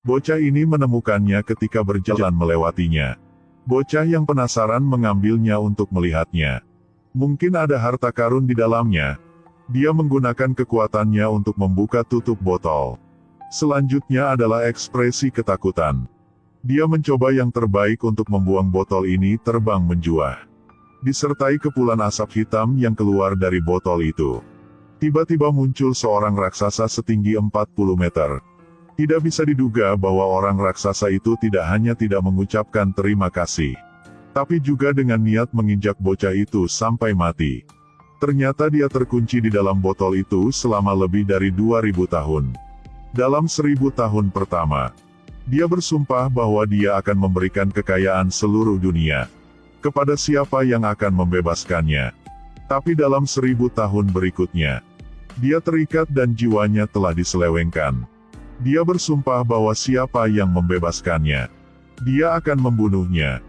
Bocah ini menemukannya ketika berjalan melewatinya. Bocah yang penasaran mengambilnya untuk melihatnya. Mungkin ada harta karun di dalamnya. Dia menggunakan kekuatannya untuk membuka tutup botol. Selanjutnya adalah ekspresi ketakutan. Dia mencoba yang terbaik untuk membuang botol ini terbang menjuah. Disertai kepulan asap hitam yang keluar dari botol itu. Tiba-tiba muncul seorang raksasa setinggi 40 meter. Tidak bisa diduga bahwa orang raksasa itu tidak hanya tidak mengucapkan terima kasih, tapi juga dengan niat menginjak bocah itu sampai mati. Ternyata dia terkunci di dalam botol itu selama lebih dari 2000 tahun. Dalam 1000 tahun pertama, dia bersumpah bahwa dia akan memberikan kekayaan seluruh dunia kepada siapa yang akan membebaskannya. Tapi dalam 1000 tahun berikutnya, dia terikat dan jiwanya telah diselewengkan. Dia bersumpah bahwa siapa yang membebaskannya, dia akan membunuhnya.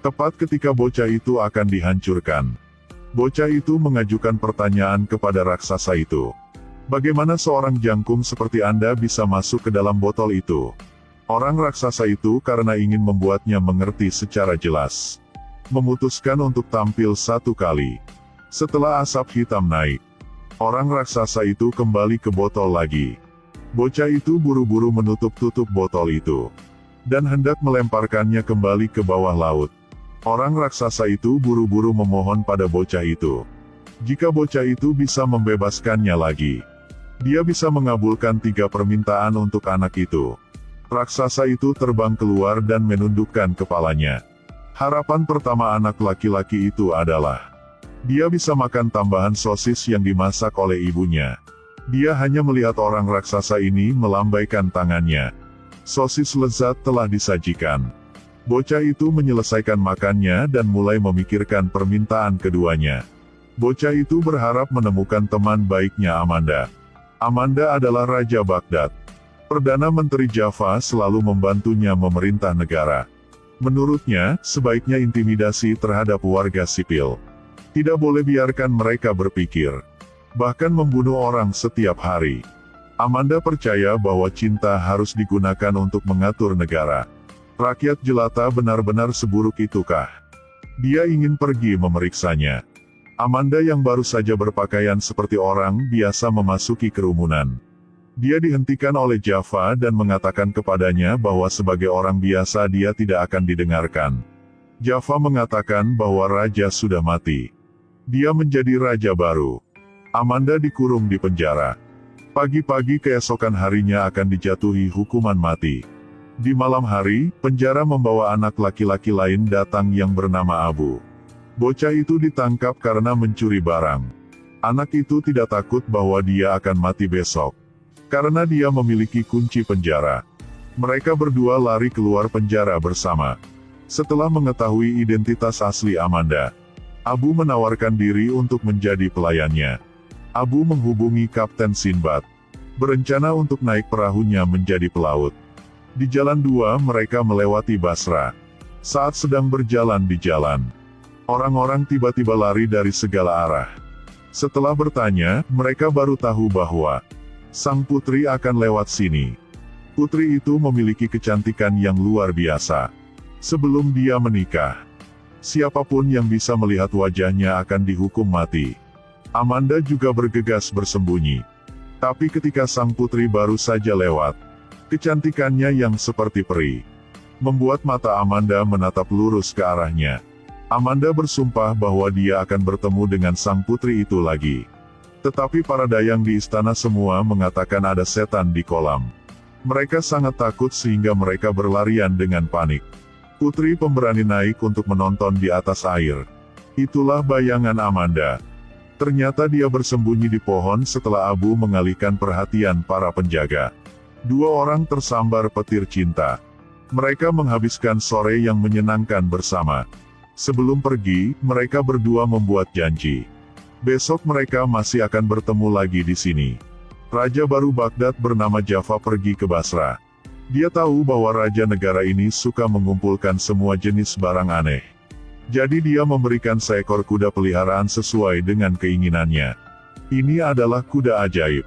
Tepat ketika bocah itu akan dihancurkan, bocah itu mengajukan pertanyaan kepada raksasa itu. Bagaimana seorang jangkum seperti Anda bisa masuk ke dalam botol itu? Orang raksasa itu karena ingin membuatnya mengerti secara jelas, memutuskan untuk tampil satu kali. Setelah asap hitam naik, orang raksasa itu kembali ke botol lagi. Bocah itu buru-buru menutup tutup botol itu, dan hendak melemparkannya kembali ke bawah laut. Orang raksasa itu buru-buru memohon pada bocah itu. Jika bocah itu bisa membebaskannya lagi, dia bisa mengabulkan 3 permintaan untuk anak itu. Raksasa itu terbang keluar dan menundukkan kepalanya. Harapan pertama anak laki-laki itu adalah, dia bisa makan tambahan sosis yang dimasak oleh ibunya. Dia hanya melihat orang raksasa ini melambaikan tangannya. Sosis lezat telah disajikan. Bocah itu menyelesaikan makannya dan mulai memikirkan permintaan keduanya. Bocah itu berharap menemukan teman baiknya Amanda. Amanda adalah Raja Baghdad. Perdana Menteri Java selalu membantunya memerintah negara. Menurutnya, sebaiknya intimidasi terhadap warga sipil. Tidak boleh biarkan mereka berpikir. Bahkan membunuh orang setiap hari. Amanda percaya bahwa cinta harus digunakan untuk mengatur negara. Rakyat jelata benar-benar seburuk itukah? Dia ingin pergi memeriksanya. Amanda yang baru saja berpakaian seperti orang biasa memasuki kerumunan. Dia dihentikan oleh Java dan mengatakan kepadanya bahwa sebagai orang biasa dia tidak akan didengarkan. Java mengatakan bahwa raja sudah mati. Dia menjadi raja baru. Amanda dikurung di penjara. Pagi-pagi keesokan harinya akan dijatuhi hukuman mati. Di malam hari, penjara membawa anak laki-laki lain datang yang bernama Abu. Bocah itu ditangkap karena mencuri barang. Anak itu tidak takut bahwa dia akan mati besok, karena dia memiliki kunci penjara. Mereka berdua lari keluar penjara bersama. Setelah mengetahui identitas asli Amanda, Abu menawarkan diri untuk menjadi pelayannya. Abu menghubungi Kapten Sinbad, berencana untuk naik perahunya menjadi pelaut. Di jalan 2 mereka melewati Basra. Saat sedang berjalan di jalan, orang-orang tiba-tiba lari dari segala arah. Setelah bertanya, mereka baru tahu bahwa sang putri akan lewat sini. Putri itu memiliki kecantikan yang luar biasa. Sebelum dia menikah, siapapun yang bisa melihat wajahnya akan dihukum mati. Amanda juga bergegas bersembunyi. Tapi ketika sang putri baru saja lewat, kecantikannya yang seperti peri membuat mata Amanda menatap lurus ke arahnya. Amanda bersumpah bahwa dia akan bertemu dengan sang putri itu lagi. Tetapi para dayang di istana semua mengatakan ada setan di kolam. Mereka sangat takut sehingga mereka berlarian dengan panik. Putri pemberani naik untuk menonton di atas air. Itulah bayangan Amanda. Ternyata dia bersembunyi di pohon setelah Abu mengalihkan perhatian para penjaga. 2 orang tersambar petir cinta. Mereka menghabiskan sore yang menyenangkan bersama. Sebelum pergi, mereka berdua membuat janji. Besok mereka masih akan bertemu lagi di sini. Raja baru Baghdad bernama Java pergi ke Basra. Dia tahu bahwa raja negara ini suka mengumpulkan semua jenis barang aneh. Jadi dia memberikan seekor kuda peliharaan sesuai dengan keinginannya. Ini adalah kuda ajaib.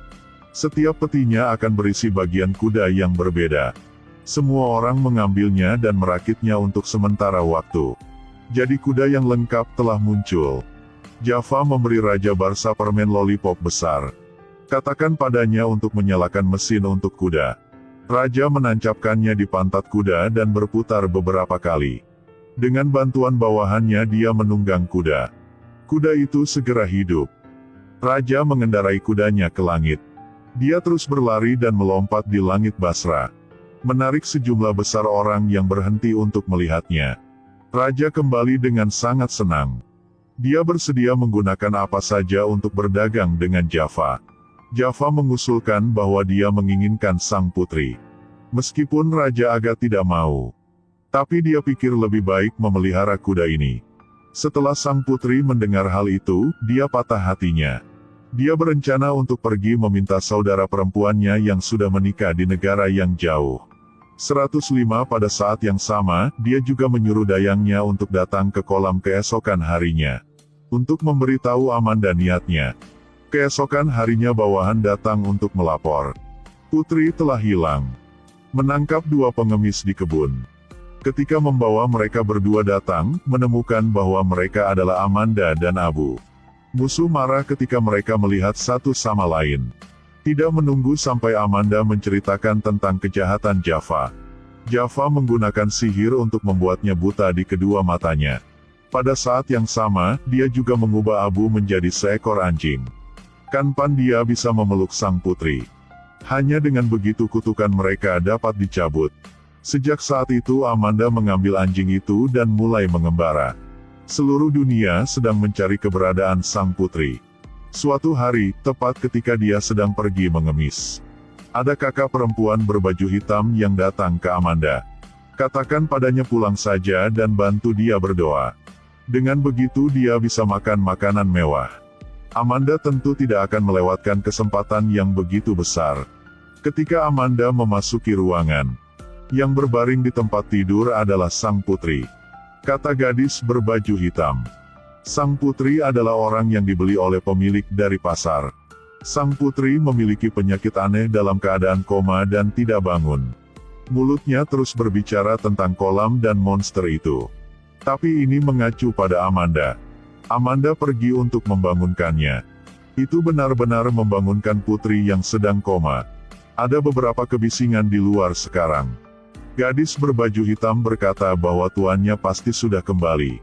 Setiap petinya akan berisi bagian kuda yang berbeda. Semua orang mengambilnya dan merakitnya untuk sementara waktu. Jadi kuda yang lengkap telah muncul. Java memberi Raja Barsa permen lollipop besar. Katakan padanya untuk menyalakan mesin untuk kuda. Raja menancapkannya di pantat kuda dan berputar beberapa kali. Dengan bantuan bawahannya dia menunggang kuda. Kuda itu segera hidup. Raja mengendarai kudanya ke langit. Dia terus berlari dan melompat di langit Basra, menarik sejumlah besar orang yang berhenti untuk melihatnya. Raja kembali dengan sangat senang. Dia bersedia menggunakan apa saja untuk berdagang dengan Java. Java mengusulkan bahwa dia menginginkan sang putri. Meskipun Raja agak tidak mau. Tapi dia pikir lebih baik memelihara kuda ini. Setelah sang putri mendengar hal itu, dia patah hatinya. Dia berencana untuk pergi meminta saudara perempuannya yang sudah menikah di negara yang jauh. 105 pada saat yang sama, dia juga menyuruh dayangnya untuk datang ke kolam keesokan harinya. Untuk memberitahu Amanda niatnya. Keesokan harinya bawahan datang untuk melapor. Putri telah hilang. Menangkap dua pengemis di kebun. Ketika membawa mereka berdua datang, menemukan bahwa mereka adalah Amanda dan Abu. Musuh marah ketika mereka melihat satu sama lain. Tidak menunggu sampai Amanda menceritakan tentang kejahatan Java. Java menggunakan sihir untuk membuatnya buta di kedua matanya. Pada saat yang sama, dia juga mengubah Abu menjadi seekor anjing. Kapan dia bisa memeluk sang putri? Hanya dengan begitu kutukan mereka dapat dicabut. Sejak saat itu Amanda mengambil anjing itu dan mulai mengembara. Seluruh dunia sedang mencari keberadaan sang putri. Suatu hari, tepat ketika dia sedang pergi mengemis, ada kakak perempuan berbaju hitam yang datang ke Amanda. Katakan padanya pulang saja dan bantu dia berdoa. Dengan begitu dia bisa makan makanan mewah. Amanda tentu tidak akan melewatkan kesempatan yang begitu besar. Ketika Amanda memasuki ruangan, yang berbaring di tempat tidur adalah sang putri. Kata gadis berbaju hitam. Sang putri adalah orang yang dibeli oleh pemilik dari pasar. Sang putri memiliki penyakit aneh dalam keadaan koma dan tidak bangun. Mulutnya terus berbicara tentang kolam dan monster itu. Tapi ini mengacu pada Amanda. Amanda pergi untuk membangunkannya. Itu benar-benar membangunkan putri yang sedang koma. Ada beberapa kebisingan di luar sekarang. Gadis berbaju hitam berkata bahwa tuannya pasti sudah kembali.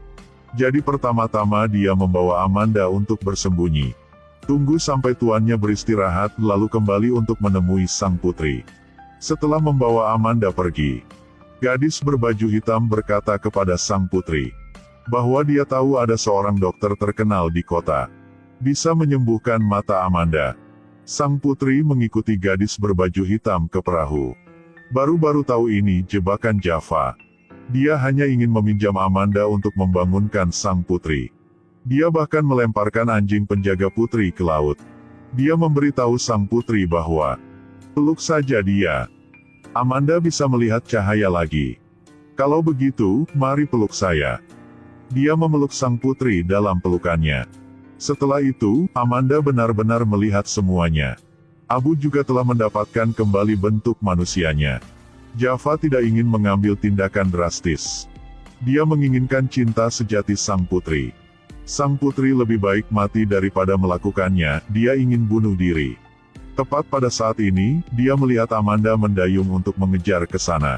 Jadi pertama-tama dia membawa Amanda untuk bersembunyi. Tunggu sampai tuannya beristirahat lalu kembali untuk menemui sang putri. Setelah membawa Amanda pergi, gadis berbaju hitam berkata kepada sang putri bahwa dia tahu ada seorang dokter terkenal di kota. Bisa menyembuhkan mata Amanda. Sang putri mengikuti gadis berbaju hitam ke perahu. Baru-baru tahu ini jebakan Java. Dia hanya ingin meminjam Amanda untuk membangunkan sang putri. Dia bahkan melemparkan anjing penjaga putri ke laut. Dia memberitahu sang putri bahwa, peluk saja dia. Amanda bisa melihat cahaya lagi. Kalau begitu, mari peluk saya. Dia memeluk sang putri dalam pelukannya. Setelah itu, Amanda benar-benar melihat semuanya. Abu juga telah mendapatkan kembali bentuk manusianya. Java tidak ingin mengambil tindakan drastis. Dia menginginkan cinta sejati sang putri. Sang putri lebih baik mati daripada melakukannya, dia ingin bunuh diri. Tepat pada saat ini, dia melihat Amanda mendayung untuk mengejar ke sana.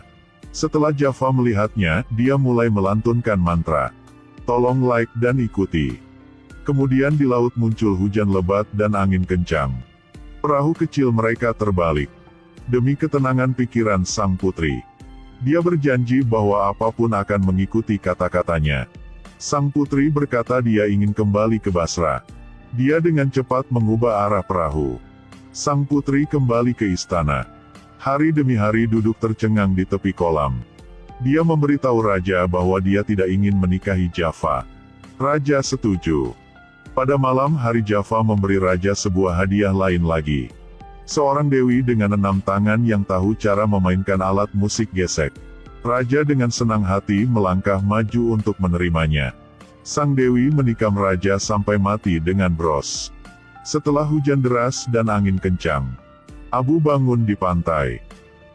Setelah Java melihatnya, dia mulai melantunkan mantra. Tolong like dan ikuti. Kemudian di laut muncul hujan lebat dan angin kencang. Perahu kecil mereka terbalik. Demi ketenangan pikiran sang putri. Dia berjanji bahwa apapun akan mengikuti kata-katanya. Sang putri berkata dia ingin kembali ke Basra. Dia dengan cepat mengubah arah perahu. Sang putri kembali ke istana. Hari demi hari duduk tercengang di tepi kolam. Dia memberitahu raja bahwa dia tidak ingin menikahi Java. Raja setuju. Pada malam hari Java memberi raja sebuah hadiah lain lagi. Seorang dewi dengan 6 tangan yang tahu cara memainkan alat musik gesek. Raja dengan senang hati melangkah maju untuk menerimanya. Sang dewi menikam raja sampai mati dengan bros. Setelah hujan deras dan angin kencang, Abu bangun di pantai.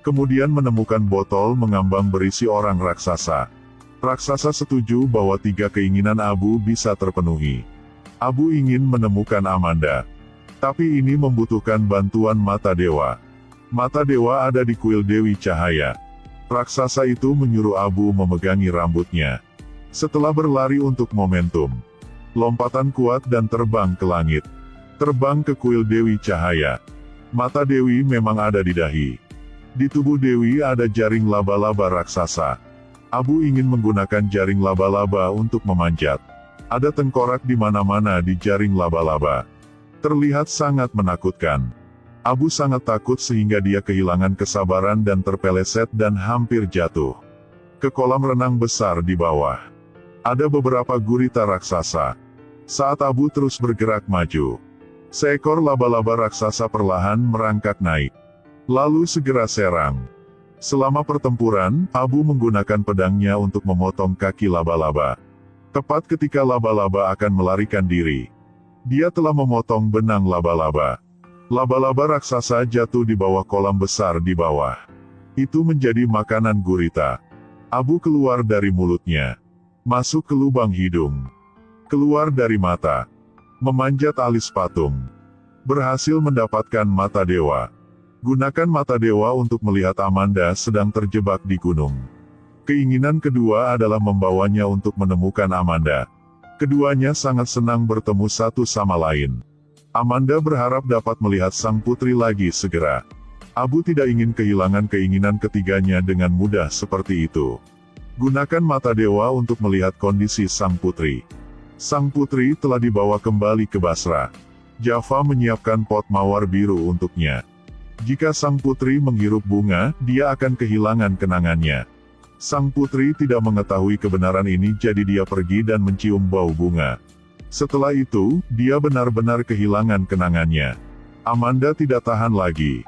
Kemudian menemukan botol mengambang berisi orang raksasa. Raksasa setuju bahwa 3 keinginan Abu bisa terpenuhi. Abu ingin menemukan Amanda. Tapi ini membutuhkan bantuan mata dewa. Mata dewa ada di kuil Dewi Cahaya. Raksasa itu menyuruh Abu memegangi rambutnya. Setelah berlari untuk momentum, lompatan kuat dan terbang ke langit. Terbang ke kuil Dewi Cahaya. Mata Dewi memang ada di dahi. Di tubuh Dewi ada jaring laba-laba raksasa. Abu ingin menggunakan jaring laba-laba untuk memanjat. Ada tengkorak di mana-mana di jaring laba-laba. Terlihat sangat menakutkan. Abu sangat takut sehingga dia kehilangan kesabaran dan terpeleset dan hampir jatuh ke kolam renang besar di bawah. Ada beberapa gurita raksasa. Saat Abu terus bergerak maju, seekor laba-laba raksasa perlahan merangkak naik, lalu segera serang. Selama pertempuran, Abu menggunakan pedangnya untuk memotong kaki laba-laba. Tepat ketika laba-laba akan melarikan diri, dia telah memotong benang laba-laba. Laba-laba raksasa jatuh di bawah kolam besar di bawah. Itu menjadi makanan gurita. Abu keluar dari mulutnya, masuk ke lubang hidung, keluar dari mata, memanjat alis patung. Berhasil mendapatkan mata dewa. Gunakan mata dewa untuk melihat Amanda sedang terjebak di gunung. Keinginan kedua adalah membawanya untuk menemukan Amanda. Keduanya sangat senang bertemu satu sama lain. Amanda berharap dapat melihat sang putri lagi segera. Abu tidak ingin kehilangan keinginan ketiganya dengan mudah seperti itu. Gunakan mata dewa untuk melihat kondisi sang putri. Sang putri telah dibawa kembali ke Basra. Java menyiapkan pot mawar biru untuknya. Jika sang putri menghirup bunga, dia akan kehilangan kenangannya. Sang putri tidak mengetahui kebenaran ini, jadi dia pergi dan mencium bau bunga. Setelah itu, dia benar-benar kehilangan kenangannya. Amanda tidak tahan lagi.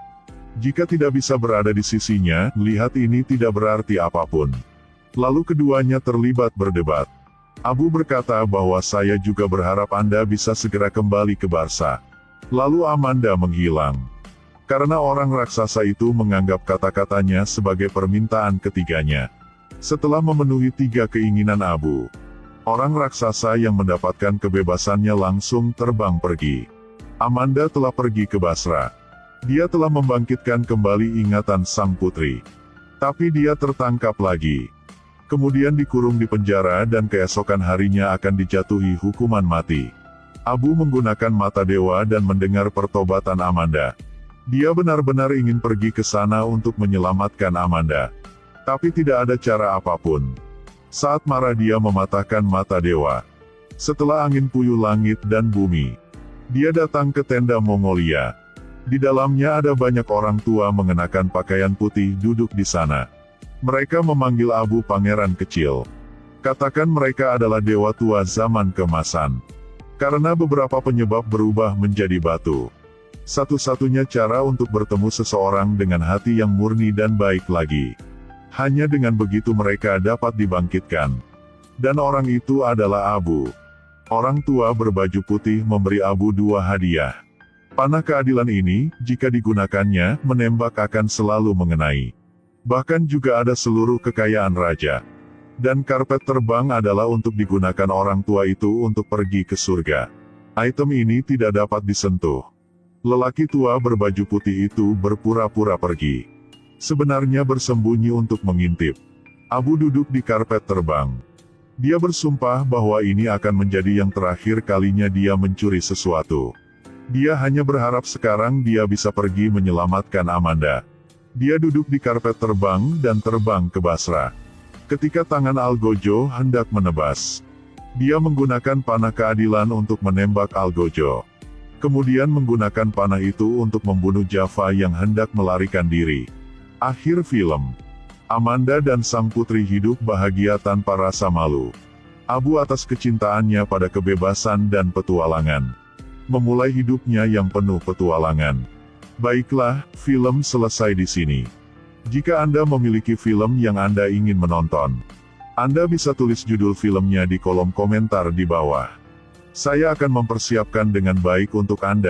Jika tidak bisa berada di sisinya, lihat ini tidak berarti apapun. Lalu keduanya terlibat berdebat. Abu berkata bahwa saya juga berharap Anda bisa segera kembali ke Barsa. Lalu Amanda menghilang. Karena orang raksasa itu menganggap kata-katanya sebagai permintaan ketiganya. Setelah memenuhi 3 keinginan Abu, orang raksasa yang mendapatkan kebebasannya langsung terbang pergi. Amanda telah pergi ke Basra. Dia telah membangkitkan kembali ingatan sang putri. Tapi dia tertangkap lagi. Kemudian dikurung di penjara dan keesokan harinya akan dijatuhi hukuman mati. Abu menggunakan mata dewa dan mendengar pertobatan Amanda. Dia benar-benar ingin pergi ke sana untuk menyelamatkan Amanda. Tapi tidak ada cara apapun. Saat marah dia mematahkan mata dewa. Setelah angin puyuh langit dan bumi, dia datang ke tenda Mongolia. Di dalamnya ada banyak orang tua mengenakan pakaian putih duduk di sana. Mereka memanggil Abu Pangeran Kecil. Katakan mereka adalah dewa tua zaman keemasan. Karena beberapa penyebab berubah menjadi batu. Satu-satunya cara untuk bertemu seseorang dengan hati yang murni dan baik lagi. Hanya dengan begitu mereka dapat dibangkitkan. Dan orang itu adalah Abu. Orang tua berbaju putih memberi Abu 2 hadiah. Panah keadilan ini, jika digunakannya, menembak akan selalu mengenai. Bahkan juga ada seluruh kekayaan raja. Dan karpet terbang adalah untuk digunakan orang tua itu untuk pergi ke surga. Item ini tidak dapat disentuh. Lelaki tua berbaju putih itu berpura-pura pergi. Sebenarnya bersembunyi untuk mengintip. Abu duduk di karpet terbang. Dia bersumpah bahwa ini akan menjadi yang terakhir kalinya dia mencuri sesuatu. Dia hanya berharap sekarang dia bisa pergi menyelamatkan Amanda. Dia duduk di karpet terbang dan terbang ke Basra. Ketika tangan Algojo hendak menebas, dia menggunakan panah keadilan untuk menembak Algojo. Kemudian menggunakan panah itu untuk membunuh Java yang hendak melarikan diri. Akhir film. Amanda dan sang putri hidup bahagia tanpa rasa malu. Abu atas kecintaannya pada kebebasan dan petualangan. Memulai hidupnya yang penuh petualangan. Baiklah, film selesai di sini. Jika Anda memiliki film yang Anda ingin menonton, Anda bisa tulis judul filmnya di kolom komentar di bawah. Saya akan mempersiapkan dengan baik untuk Anda.